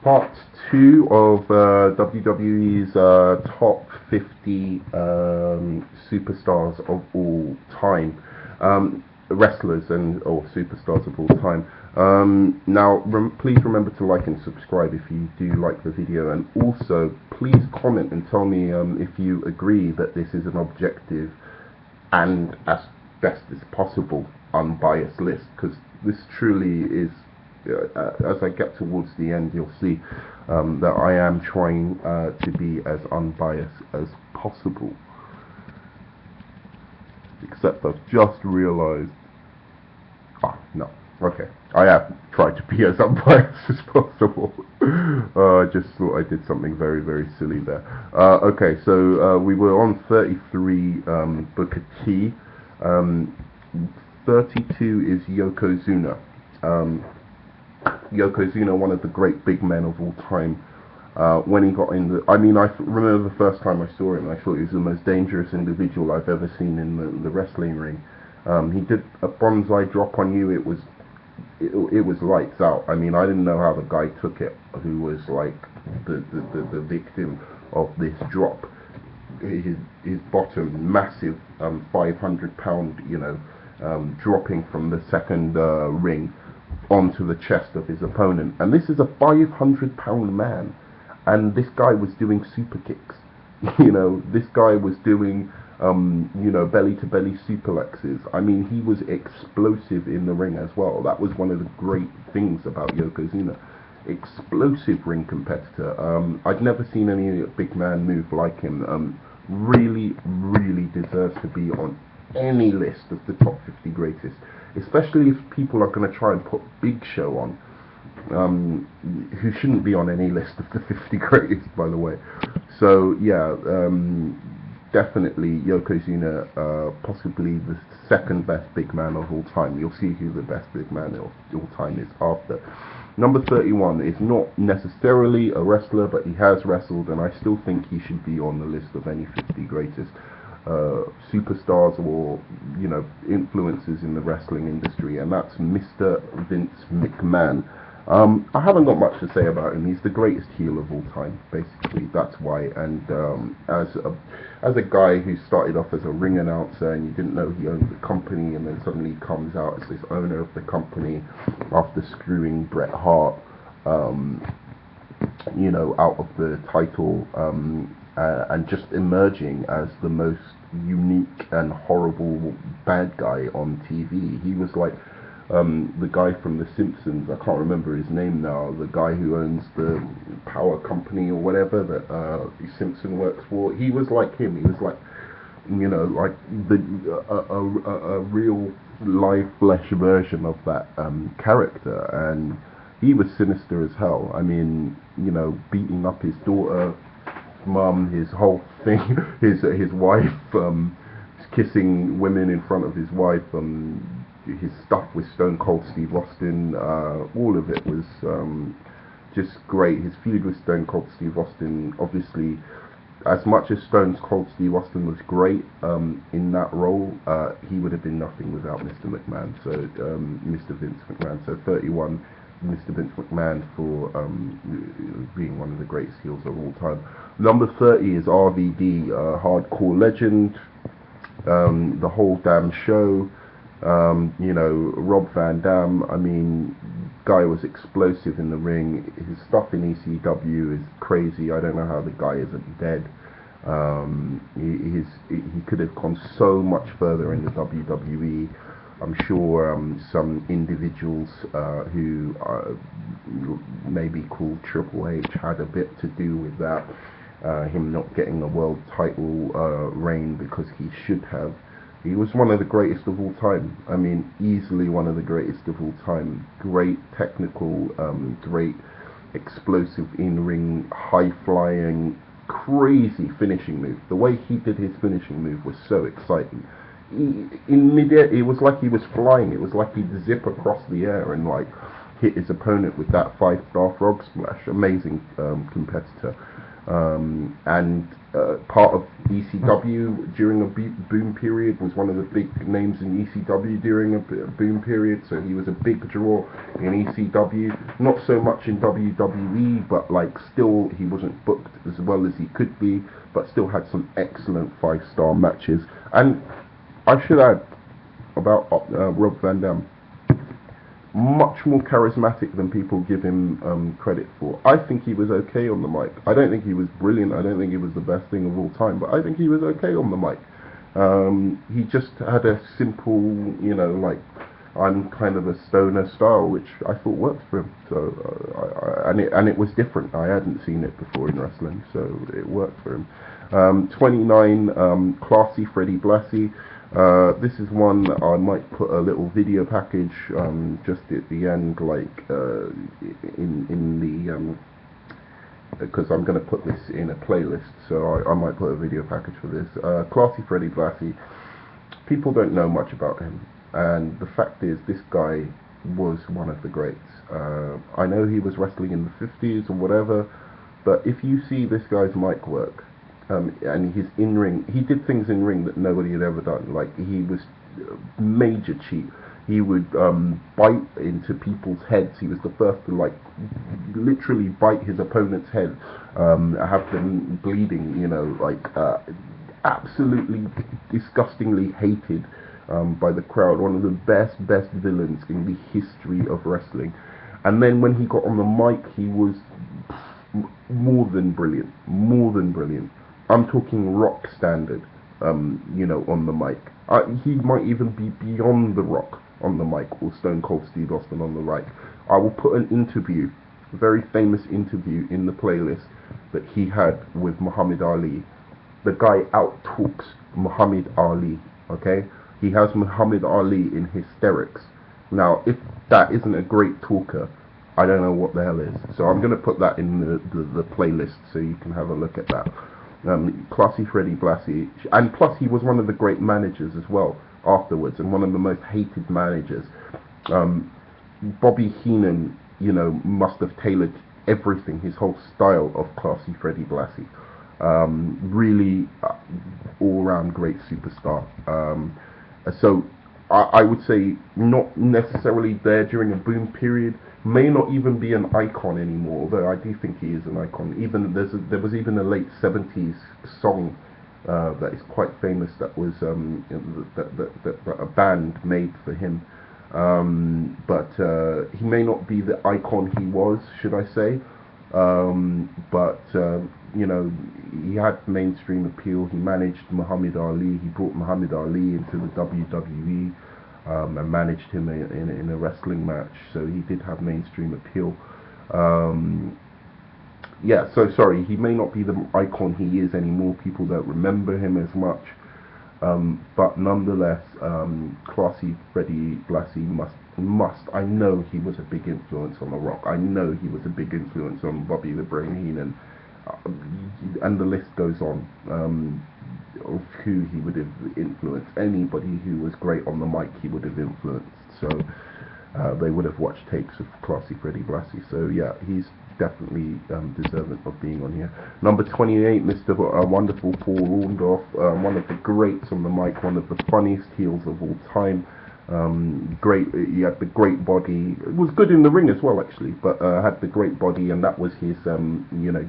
Part 2 of WWE's top 50 superstars of all time, wrestlers and or superstars of all time. Now, please remember to like and subscribe if you do like the video, and also please comment and tell me if you agree that this is an objective and as best as possible unbiased list, because this truly is. As I get towards the end, you'll see that I am trying to be as unbiased as possible. Except I've just realised. No. Okay. I have tried to be as unbiased as possible. I just thought I did something very, very silly there. Okay, so we were on 33, Booker T. 32 is Yokozuna. Yokozuna, one of the great big men of all time. When he got in the, I remember the first time I saw him, I thought he was the most dangerous individual I've ever seen in the wrestling ring. He did a bonsai drop on you. It was lights out. I didn't know how the guy took it, who was like the victim of this drop. His bottom, massive 500-pound, dropping from the second ring onto the chest of his opponent, and this is a 500-pound man, and this guy was doing super kicks. This guy was doing belly to belly superplexes. He was explosive in the ring as well. That was one of the great things about Yokozuna. Explosive ring competitor. I'd never seen any big man move like him. Really, really deserves to be on any list of the top 50 greatest, especially if people are going to try and put Big Show on, who shouldn't be on any list of the 50 greatest, by the way. So yeah, definitely Yokozuna, possibly the second best big man of all time. You'll see who the best big man of all time is after. Number 31 is not necessarily a wrestler, but he has wrestled, and I still think he should be on the list of any 50 greatest superstars or influences in the wrestling industry, and that's Mr. Vince McMahon. I haven't got much to say about him. He's the greatest heel of all time, basically. That's why. And as a guy who started off as a ring announcer, and you didn't know he owned the company, and then suddenly comes out as this owner of the company after screwing Bret Hart, out of the title, and just emerging as the most unique and horrible bad guy on TV. He was like the guy from The Simpsons. I can't remember his name now. The guy who owns the power company or whatever that Simpson works for. He was like him. He was like, like a real live flesh version of that character, and he was sinister as hell. Beating up his daughter, mum, his whole thing, his wife, kissing women in front of his wife, his stuff with Stone Cold Steve Austin, all of it was just great. His feud with Stone Cold Steve Austin, obviously, as much as Stone Cold Steve Austin was great in that role, he would have been nothing without Mr. McMahon. So Mr. Vince McMahon. So 31. Mr. Vince McMahon for being one of the greatest heels of all time. Number 30 is RVD, hardcore legend, the whole damn show. Rob Van Dam. Guy was explosive in the ring. His stuff in ECW is crazy. I don't know how the guy isn't dead. He could have gone so much further in the WWE. I'm sure some individuals who maybe called Triple H had a bit to do with that. Him not getting a world title reign because he should have. He was one of the greatest of all time. Easily one of the greatest of all time. Great technical, great explosive in-ring, high-flying, crazy finishing move. The way he did his finishing move was so exciting. In mid-air, it was like he was flying. It was like he'd zip across the air and hit his opponent with that 5-star frog splash. Amazing competitor. And part of ECW during a boom period, was one of the big names in ECW during a boom period, so he was a big draw in ECW. Not so much in WWE, but like still he wasn't booked as well as he could be, but still had some excellent 5-star matches. And I should add about Rob Van Dam, much more charismatic than people give him credit for. I think he was okay on the mic. I don't think he was brilliant. I don't think he was the best thing of all time, but I think he was okay on the mic. He just had a simple, like, I'm kind of a stoner style, which I thought worked for him. So and it was different. I hadn't seen it before in wrestling, so it worked for him. 29, Classy Freddie Blassie. This is one I might put a little video package just at the end, like in the because I'm going to put this in a playlist, so I might put a video package for this. Classy Freddie Blassie. People don't know much about him, and the fact is, this guy was one of the greats. I know he was wrestling in the 50s or whatever, but if you see this guy's mic work, and his in-ring, he did things in ring that nobody had ever done. Like, he was major cheat. He would bite into people's heads. He was the first to, like, literally bite his opponent's head, have them bleeding, absolutely disgustingly hated by the crowd. One of the best villains in the history of wrestling. And then when he got on the mic, he was more than brilliant. I'm talking rock standard, on the mic. He might even be beyond the Rock on the mic, or Stone Cold Steve Austin on the mic. I will put an interview, a very famous interview, in the playlist that he had with Muhammad Ali. The guy out-talks Muhammad Ali, okay? He has Muhammad Ali in hysterics. Now, if that isn't a great talker, I don't know what the hell is. So I'm going to put that in the playlist so you can have a look at that. Classy Freddie Blassie, and plus he was one of the great managers as well afterwards, and one of the most hated managers. Bobby Heenan, must have tailored everything, his whole style of Classy Freddie Blassie. Really all-round great superstar. So I would say not necessarily there during a boom period, may not even be an icon anymore, although I do think he is an icon. Even there was even a late 70s song that is quite famous that was that a band made for him. But he may not be the icon he was, should I say, but he had mainstream appeal. He managed Muhammad Ali. He brought Muhammad Ali into the WWE. And managed him in a wrestling match, so he did have mainstream appeal. So sorry, he may not be the icon he is anymore. People don't remember him as much, but nonetheless, Classy Freddie Blassie must. I know he was a big influence on The Rock. I know he was a big influence on Bobby the Brain Heenan, and the list goes on. Of who he would have influenced. Anybody who was great on the mic, he would have influenced. So they would have watched tapes of Classy Freddie Blassie. So yeah, he's definitely deserving of being on here. Number 28, Mr. Wonderful Paul Orndorff, one of the greats on the mic, one of the funniest heels of all time. Great, he had the great body. It was good in the ring as well, actually, but had the great body, and that was his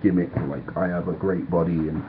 gimmick. Like, I have a great body, and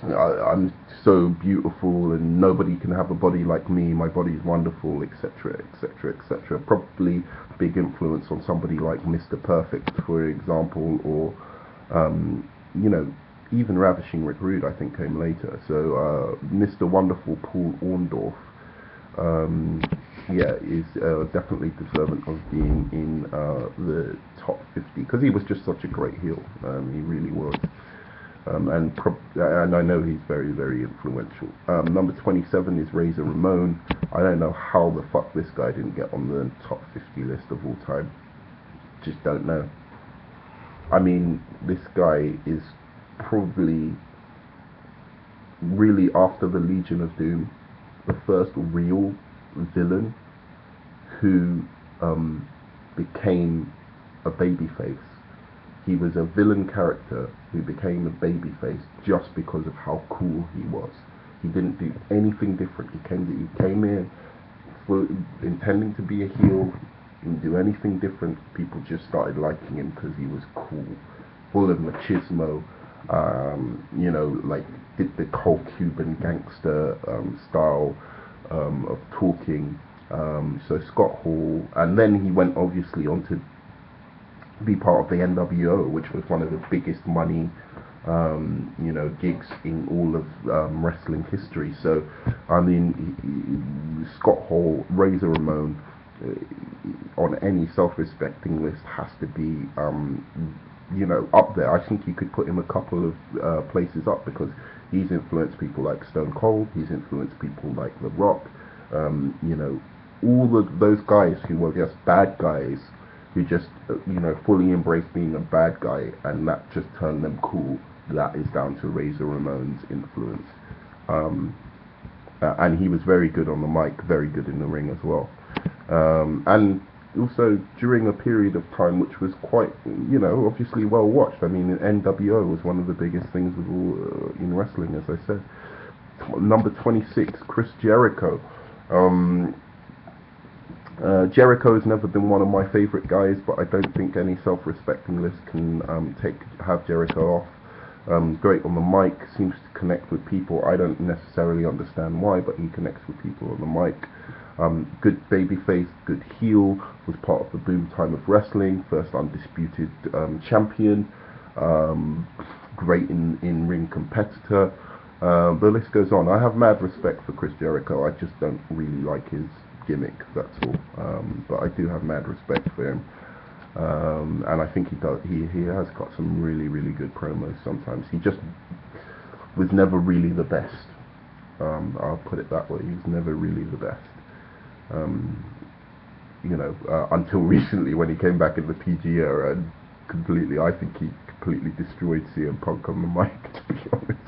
I'm so beautiful, and nobody can have a body like me. My body's wonderful, etc., etc., etc. Probably big influence on somebody like Mr. Perfect, for example, or even Ravishing Rick Rude, I think, came later. So Mr. Wonderful Paul Orndorff, is definitely deserving of being in the top 50, because he was just such a great heel. He really was. And I know he's very, very influential. Number 27 is Razor Ramon. I don't know how the fuck this guy didn't get on the top 50 list of all time. Just don't know. I mean, this guy is probably, really, after the Legion of Doom, the first real villain who became a babyface. he was a villain character who became a babyface just because of how cool he was. He didn't do anything different. He came in for intending to be a heel. He didn't do anything different. People just started liking him because he was cool, full of machismo. You know, like did the whole Cuban gangster style of talking. So Scott Hall, and then he went obviously on to be part of the NWO, which was one of the biggest money, you know, gigs in all of wrestling history. So, I mean, Scott Hall, Razor Ramon, on any self-respecting list has to be, you know, up there. I think you could put him a couple of places up because he's influenced people like Stone Cold. He's influenced people like The Rock. You know, all of those guys who were just bad guys who just, you know, fully embraced being a bad guy, and that just turned them cool. That is down to Razor Ramon's influence. And he was very good on the mic, very good in the ring as well. And also during a period of time which was quite, you know, obviously well watched. I mean, NWO was one of the biggest things with all, in wrestling, as I said. Number 26, Chris Jericho. Jericho has never been one of my favourite guys, but I don't think any self-respecting list can have Jericho off. Great on the mic, seems to connect with people. I don't necessarily understand why, but he connects with people on the mic. Good babyface, good heel, was part of the boom time of wrestling, first undisputed champion, great in-ring competitor. The list goes on. I have mad respect for Chris Jericho. I just don't really like his gimmick, that's all. But I do have mad respect for him. And I think he has got some really good promos sometimes. He just was never really the best. I'll put it that way. He was never really the best. You know, until recently when he came back in the PG era and I think he completely destroyed CM Punk on the mic, to be honest.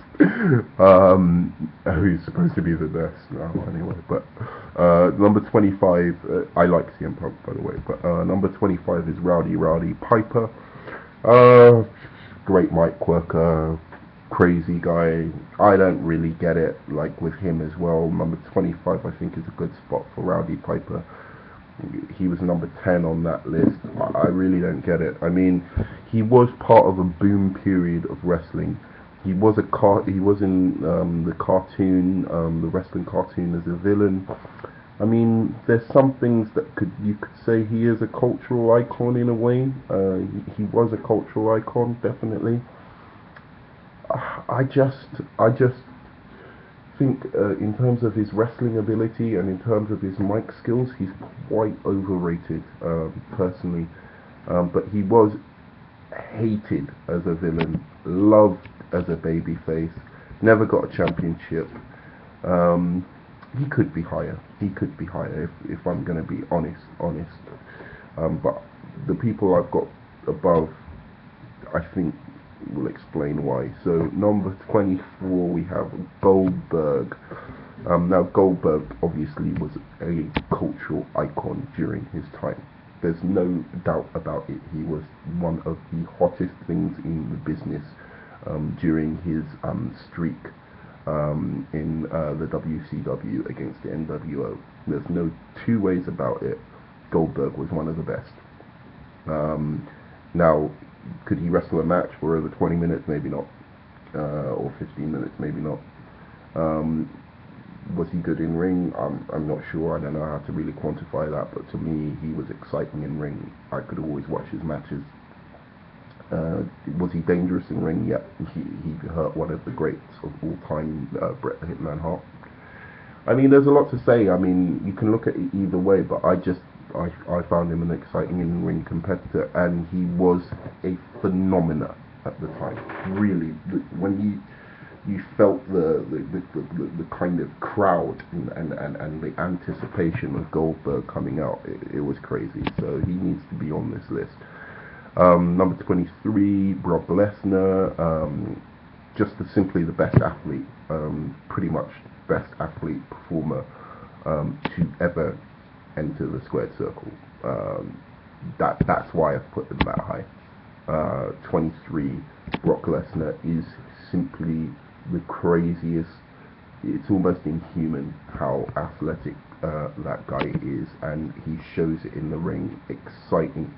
Who's supposed to be the best now, anyway. But number 25, I like CM Punk, by the way, but number 25 is Rowdy Piper. Great mic worker, crazy guy. I don't really get it, like with him as well. Number 25 I think is a good spot for Rowdy Piper. He was number 10 on that list. I really don't get it. I mean, he was part of a boom period of wrestling. He was in the cartoon, the wrestling cartoon, as a villain. I mean, there's some things that you could say he is a cultural icon in a way. He was a cultural icon, definitely. I just think in terms of his wrestling ability and in terms of his mic skills, he's quite overrated, personally. But he was hated as a villain, loved as a babyface, never got a championship. He could be higher. If I'm going to be honest. But the people I've got above, I think, will explain why. So number 24 we have Goldberg. Now Goldberg obviously was a cultural icon during his time. There's no doubt about it. He was one of the hottest things in the business during his streak in the WCW against the NWO. There's no two ways about it. Goldberg was one of the best. Now, could he wrestle a match for over 20 minutes? Maybe not. Or 15 minutes? Maybe not. Was he good in ring? I'm not sure. I don't know how to really quantify that, but to me, he was exciting in ring. I could always watch his matches. Was he dangerous in ring? Yeah, he hurt one of the greats of all time, Bret the Hitman Hart. I mean, there's a lot to say. I mean, you can look at it either way, but I found him an exciting in-ring competitor, and he was a phenomena at the time. Really, when you felt the kind of crowd and the anticipation of Goldberg coming out, it was crazy. So he needs to be on this list. Number 23, Brock Lesnar. Just simply the best athlete, pretty much best athlete performer to ever enter the squared circle. That's why I've put them that high. 23, Brock Lesnar is simply the craziest. It's almost inhuman how athletic that guy is, and he shows it in the ring. Exciting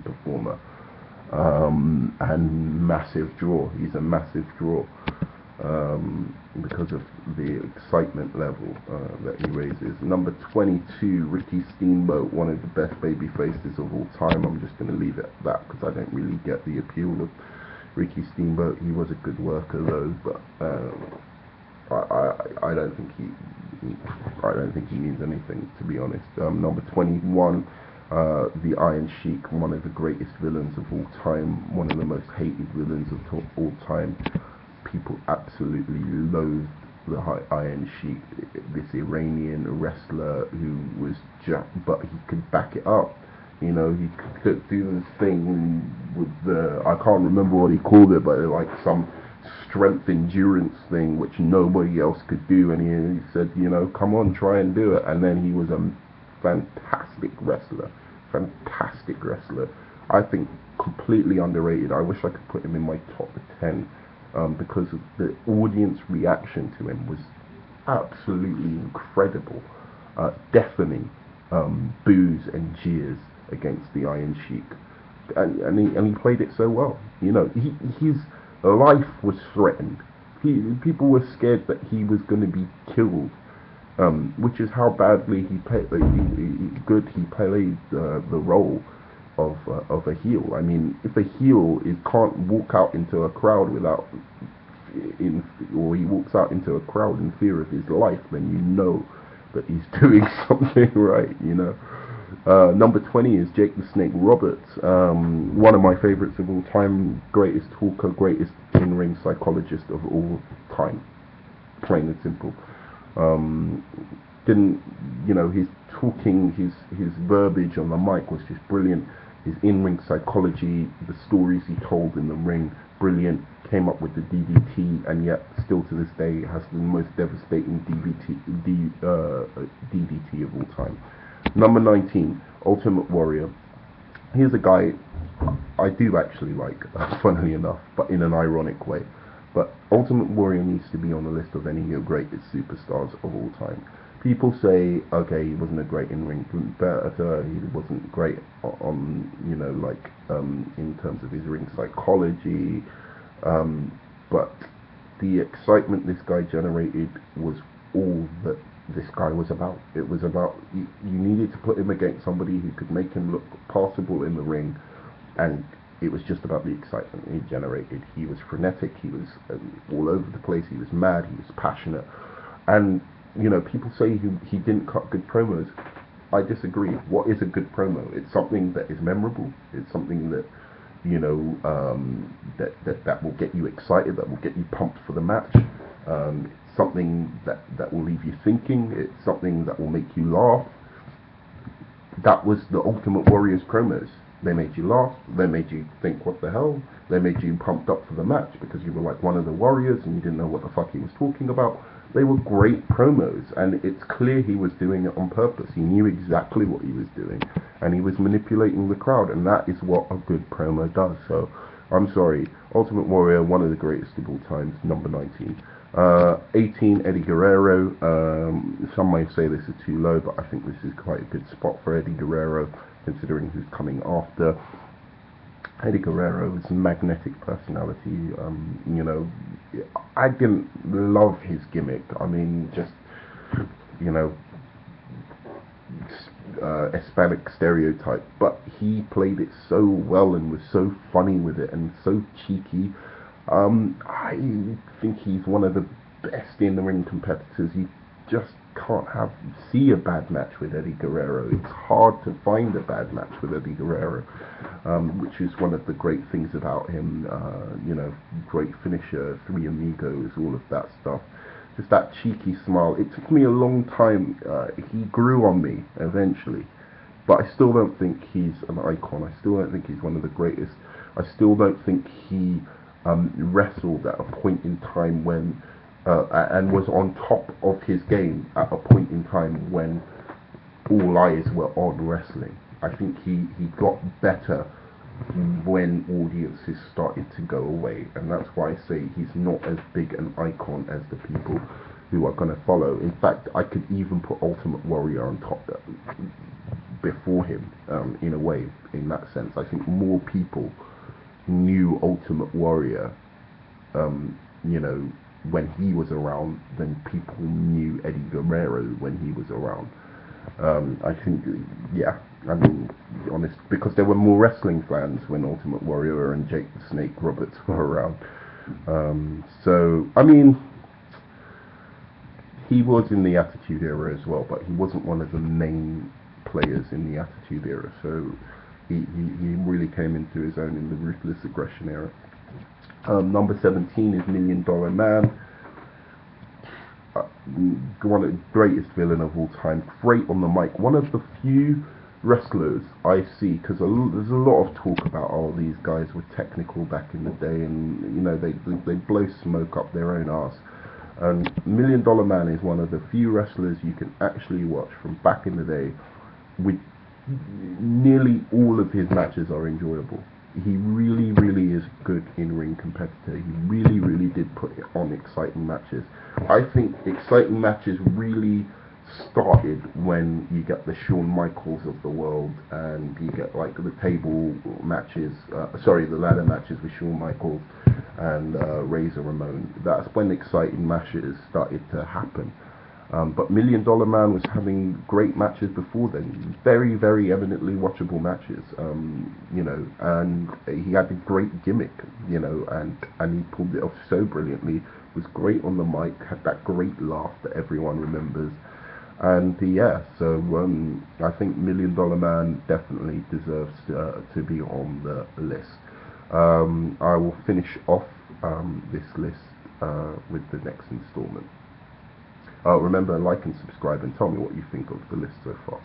performer, and massive draw. He's a massive draw, because of the excitement level that he raises. Number 22, Ricky Steamboat, one of the best baby faces of all time. I'm just going to leave it at that because I don't really get the appeal of Ricky Steamboat. He was a good worker though, but I don't think he means anything, to be honest. Number 21, the Iron Sheik, one of the greatest villains of all time, one of the most hated villains of all time. People absolutely loathed the Iron Sheik, this Iranian wrestler who was but he could back it up. You know, he could do this thing with the, I can't remember what he called it, but like some strength endurance thing which nobody else could do, and he said, you know, come on, try and do it. And then he was a fantastic wrestler. I think completely underrated. I wish I could put him in my top 10, because of the audience reaction to him was absolutely incredible, deafening boos and jeers against the Iron Sheik, and he played it so well. You know, his life was threatened. People were scared that he was going to be killed, which is how badly he played. He played the role of a heel. I mean, if a heel can't walk out into a crowd or he walks out into a crowd in fear of his life, then you know that he's doing something right. You know. Number 20 is Jake the Snake Roberts, one of my favorites of all time, greatest talker, greatest in-ring psychologist of all time, plain and simple. His talking, his verbiage on the mic was just brilliant. His in-ring psychology, the stories he told in the ring, brilliant. Came up with the DDT, and yet still to this day has the most devastating DDT of all time. Number 19, Ultimate Warrior. Here's a guy I do actually like, funnily enough, but in an ironic way. But Ultimate Warrior needs to be on the list of any of your greatest superstars of all time. People say, okay, he wasn't a great in-ring competitor, he wasn't great on, in terms of his ring psychology, but the excitement this guy generated was all that this guy was about. It was about, you needed to put him against somebody who could make him look passable in the ring, and it was just about the excitement he generated. He was frenetic, he was all over the place, he was mad, he was passionate, and people say he didn't cut good promos. I disagree. What is a good promo? It's something that is memorable. It's something that that will get you excited, that will get you pumped for the match. It's something that will leave you thinking. It's something that will make you laugh. That was the Ultimate Warrior's promos. They made you laugh. They made you think, what the hell? They made you pumped up for the match because you were like one of the warriors and you didn't know what the fuck he was talking about. They were great promos, and it's clear he was doing it on purpose. He knew exactly what he was doing, and he was manipulating the crowd, and that is what a good promo does. So, I'm sorry, Ultimate Warrior, one of the greatest of all times, number 19. 18, Eddie Guerrero. Some may say this is too low, but I think this is quite a good spot for Eddie Guerrero, considering who's coming after. Eddie Guerrero's magnetic personality, I didn't love his gimmick. I mean, just, Hispanic stereotype, but he played it so well and was so funny with it and so cheeky. I think he's one of the best in-the-ring competitors. You just can't see a bad match with Eddie Guerrero. It's hard to find a bad match with Eddie Guerrero, which is one of the great things about him. Great finisher, Three Amigos, all of that stuff. Just that cheeky smile. It took me a long time. He grew on me eventually, but I still don't think he's an icon. I still don't think he's one of the greatest. I still don't think he wrestled at a point in time when and was on top of his game at a point in time when all eyes were on wrestling. I think he got better when audiences started to go away, and that's why I say he's not as big an icon as the people who are going to follow. In fact, I could even put Ultimate Warrior on top before him, in a way. In that sense, I think more people knew Ultimate Warrior, you know, when he was around than people knew Eddie Guerrero when he was around. I think, yeah, I mean, honest, because there were more wrestling fans when Ultimate Warrior and Jake the Snake Roberts were around. So, I mean, he was in the Attitude Era as well, but he wasn't one of the main players in the Attitude Era. So he really came into his own in the Ruthless Aggression era. Number 17 is $1 Million Man. One of the greatest villain of all time. Great on the mic. One of the few wrestlers I see, because there's a lot of talk about, oh, these guys were technical back in the day, and you know they blow smoke up their own arse. And $1 Million Man is one of the few wrestlers you can actually watch from back in the day. With nearly all of his matches are enjoyable. He really, really is good in-ring competitor. He really, really did put on exciting matches. I think exciting matches really started when you get the Shawn Michaels of the world, and you get like the table matches, the ladder matches with Shawn Michaels and Razor Ramon. That's when exciting matches started to happen. But $1 Million Man was having great matches before then, very, very eminently watchable matches, you know, and he had a great gimmick, you know, and he pulled it off so brilliantly, was great on the mic, had that great laugh that everyone remembers, and yeah, so I think $1 Million Man definitely deserves to be on the list. I will finish off this list with the next installment. Remember, like and subscribe, and tell me what you think of the list so far.